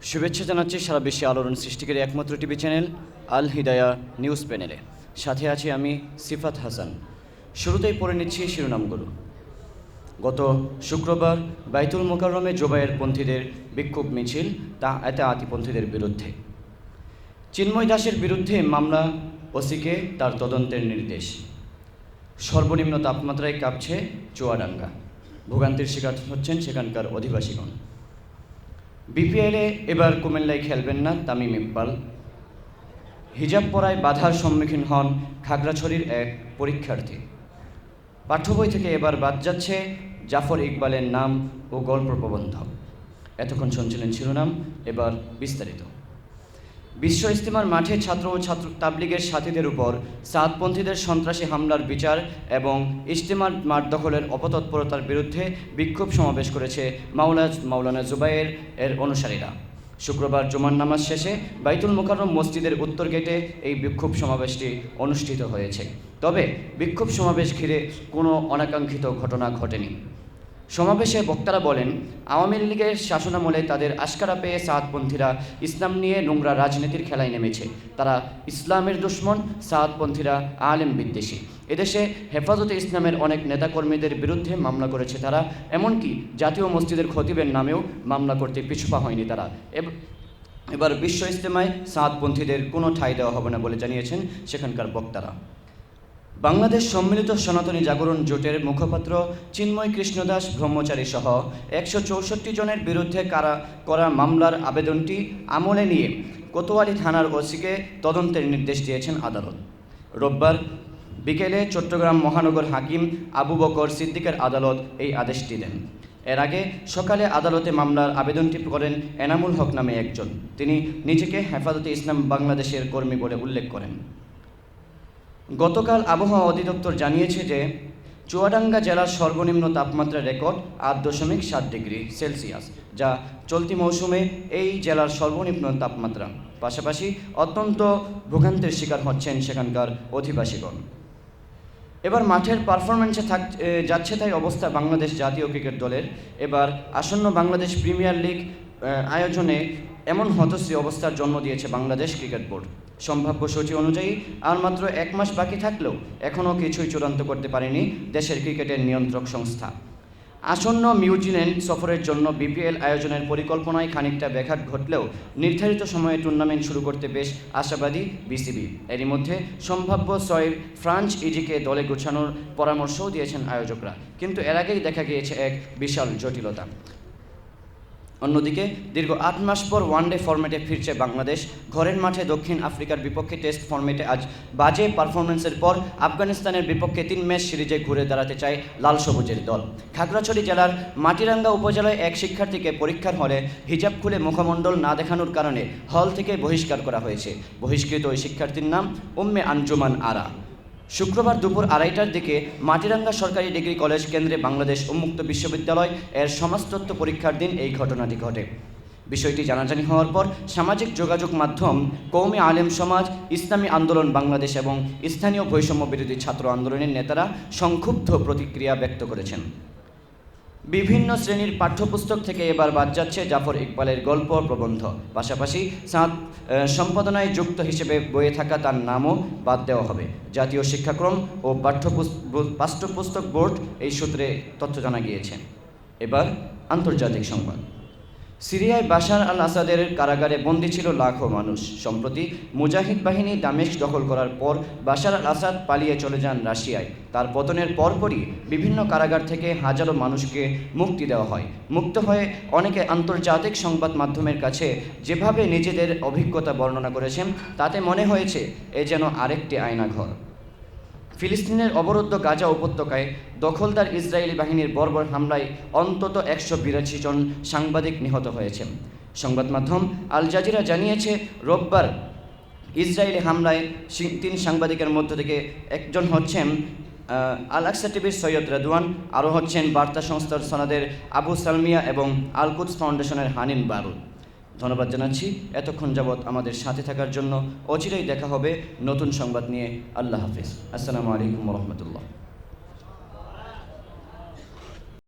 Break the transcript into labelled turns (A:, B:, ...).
A: শুভেচ্ছা জানাচ্ছি সারা বিশ্বে আলোড়ন সৃষ্টিকারী একমাত্র টিভি চ্যানেল আল হিদায়া নিউজ প্যানেলে। সাথে আছি আমি সিফাত হাসান। শুরুতেই পড়ে নিচ্ছি শিরোনামগুলো। গত শুক্রবার বাইতুল মোকাররমে জোবায়ের পন্থীদের বিক্ষোভ মিছিল, তা আতিপন্থীদের বিরুদ্ধে। চিন্ময় দাসের বিরুদ্ধে মামলা, ওসিকে তার তদন্তের নির্দেশ। সর্বনিম্ন তাপমাত্রায় কাঁপছে চুয়াডাঙ্গা, ভোগান্তির শিকার হচ্ছেন সেখানকার অধিবাসীগণ। বিপিএলে এবার কুমিল্লায় খেলবেন না তামিম ইকবাল। হিজাব পরায় বাধার সম্মুখীন হন খাগড়াছড়ির এক পরীক্ষার্থী। পাঠ্যবই থেকে এবার বাদ যাচ্ছে জাফর ইকবালের নাম ও গল্প প্রবন্ধ। এতক্ষণ শুনছিলেন শিরোনাম, এবার বিস্তারিত। বিশ্ব ইজতেমার মাঠে ছাত্র ও তাবলিগের সাথীদের উপর সাদপন্থীদের সন্ত্রাসী হামলার বিচার এবং ইজতেমার মাঠ দখলের অপতৎপরতার বিরুদ্ধে বিক্ষোভ সমাবেশ করেছে মাওলানা জুবায়ের এর অনুসারীরা। শুক্রবার জুমার নামাজ শেষে বাইতুল মোকাররম মসজিদের উত্তর গেটে এই বিক্ষোভ সমাবেশটি অনুষ্ঠিত হয়েছে। তবে বিক্ষোভ সমাবেশ ঘিরে কোনো অনাকাঙ্ক্ষিত ঘটনা ঘটেনি। সমাবেশে বক্তারা বলেন, আওয়ামী লীগের শাসনামলে তাদের আশকারা পেয়ে সাদপন্থীরা ইসলাম নিয়ে নোংরা রাজনীতির খেলায় নেমেছে। তারা ইসলামের দুশ্মন, সাদপন্থীরা আলেম বিদ্বেষী। এদেশে হেফাজতে ইসলামের অনেক নেতাকর্মীদের বিরুদ্ধে মামলা করেছে তারা, এমনকি জাতীয় মসজিদের খতিবের নামেও মামলা করতে পিছুপা হয়নি তারা। এবার বিশ্ব ইজতেমায় সাদপন্থীদের কোনো ঠাঁই দেওয়া হবে না বলে জানিয়েছেন সেখানকার বক্তারা। বাংলাদেশ সম্মিলিত সনাতনী জাগরণ জোটের মুখপাত্র চিন্ময় কৃষ্ণদাস ব্রহ্মচারী সহ 164 জনের বিরুদ্ধে করা মামলার আবেদনটি আমলে নিয়ে কোতোয়ালি থানার ওসিকে তদন্তের নির্দেশ দিয়েছেন আদালত। রোববার বিকেলে চট্টগ্রাম মহানগর হাকিম আবু বকর সিদ্দিকের আদালত এই আদেশটি দেন। এর আগে সকালে আদালতে মামলার আবেদনটি করেন এনামুল হক নামে একজন। তিনি নিজেকে হেফাজতে ইসলাম বাংলাদেশের কর্মী বলে উল্লেখ করেন। গতকাল আবহাওয়া অধিদপ্তর জানিয়েছে যে চুয়াডাঙ্গা জেলার সর্বনিম্ন তাপমাত্রা রেকর্ড 8.7 ডিগ্রি সেলসিয়াস, যা চলতি মৌসুমে এই জেলার সর্বনিম্ন তাপমাত্রা। পাশাপাশি অত্যন্ত ভোগান্তির শিকার হচ্ছেন সেখানকার অধিবাসীগণ। এবার মাঠের পারফরমেন্সে যাচ্ছে তাই অবস্থা বাংলাদেশ জাতীয় ক্রিকেট দলের। এবার আসন্ন বাংলাদেশ প্রিমিয়ার লিগ আয়োজনে এমন হতশ্রী অবস্থার জন্ম দিয়েছে বাংলাদেশ ক্রিকেট বোর্ড। সম্ভাব্য সূচি অনুযায়ী আর মাত্র 1 মাস বাকি থাকলেও এখনও কিছুই চূড়ান্ত করতে পারেনি দেশের ক্রিকেটের নিয়ন্ত্রক সংস্থা। আসন্ন নিউজিল্যান্ড সফরের জন্য বিপিএল আয়োজনের পরিকল্পনায় খানিকটা ব্যাঘাত ঘটলেও নির্ধারিত সময়ে টুর্নামেন্ট শুরু করতে বেশ আশাবাদী বিসিবি। এরই মধ্যে সম্ভাব্য 6 ফ্রান্স ইজিকে দলে গোছানোর পরামর্শও দিয়েছেন আয়োজকরা, কিন্তু এর আগেই দেখা গিয়েছে এক বিশাল জটিলতা। অন্যদিকে দীর্ঘ 8 মাস পর ওয়ানডে ফরম্যাটে ফিরছে বাংলাদেশ। ঘরের মাঠে দক্ষিণ আফ্রিকার বিপক্ষে টেস্ট ফরম্যাটে আজ বাজে পারফরমেন্সের পর আফগানিস্তানের বিপক্ষে 3 ম্যাচ সিরিজে ঘুরে দাঁড়াতে চায় লাল সবুজের দল। খাগড়াছড়ি জেলার মাটিরাঙ্গা উপজেলায় এক শিক্ষার্থীকে পরীক্ষার হলে হিজাব খুলে মুখমণ্ডল না দেখানোর কারণে হল থেকে বহিষ্কার করা হয়েছে। বহিষ্কৃত ওই শিক্ষার্থীর নাম উম্মে আঞ্জুমান আরা। শুক্রবার দুপুর 2:30টার দিকে মাটিরাঙ্গা সরকারি ডিগ্রি কলেজ কেন্দ্রে বাংলাদেশ উন্মুক্ত বিশ্ববিদ্যালয় এর সমাজতত্ত্ব পরীক্ষার দিন এই ঘটনাটি ঘটে। বিষয়টি জানাজানি হওয়ার পর সামাজিক যোগাযোগ মাধ্যম, কওমি আলেম সমাজ, ইসলামী আন্দোলন বাংলাদেশ এবং স্থানীয় বৈষম্য বিরোধী ছাত্র আন্দোলনের নেতারা সংক্ষুব্ধ প্রতিক্রিয়া ব্যক্ত করেছেন। বিভিন্ন শ্রেণীর পাঠ্যপুস্তক থেকে এবার বাদ যাচ্ছে জাফর ইকবালের গল্প প্রবন্ধ। পাশাপাশি সম্পাদনায় যুক্ত হিসেবে বইয়ে থাকা তার নামও বাদ দেওয়া হবে। জাতীয় শিক্ষাক্রম ও পাঠ্যপুস্তক বোর্ড এই সূত্রে তথ্য জানা গিয়েছে। এবার আন্তর্জাতিক সংবাদ। সিরিয়ায় বাশার আল আসাদের কারাগারে বন্দী ছিল লাখো মানুষ। সম্প্রতি মুজাহিদ বাহিনী দামেস্ক দখল করার পর বাশার আল আসাদ পালিয়ে চলে যান রাশিয়ায়। তার পতনের পরপরই বিভিন্ন কারাগার থেকে হাজারো মানুষকে মুক্তি দেওয়া হয়। মুক্ত হয়ে অনেকে আন্তর্জাতিক সংবাদ মাধ্যমের কাছে যেভাবে নিজেদের অভিজ্ঞতা বর্ণনা করেছেন, তাতে মনে হয়েছে এ যেন আরেকটি আয়নাঘর। ফিলিস্তিনের অবরুদ্ধ গাজা উপত্যকায় দখলদার ইসরায়েলি বাহিনীর বর্বর হামলায় অন্তত 182 জন সাংবাদিক নিহত হয়েছেন। সংবাদ মাধ্যম আল জাজিরা জানিয়েছে, রোববার ইসরায়েলি হামলায় 3 সাংবাদিকের মধ্য থেকে একজন হচ্ছেন আল আকসা টিভির সৈয়দ রেদওয়ান, আরও হচ্ছেন বার্তা সংস্থার সনাদের আবু সালমিয়া এবং আল কুদস ফাউন্ডেশনের হানিন বারুদ। ধন্যবাদ জানাচ্ছি এতক্ষণ যাবৎ আমাদের সাথে থাকার জন্য। অচিরেই দেখা হবে নতুন সংবাদ নিয়ে। আল্লাহ হাফিজ। আসসালামু আলাইকুম ওয়া রাহমাতুল্লাহ।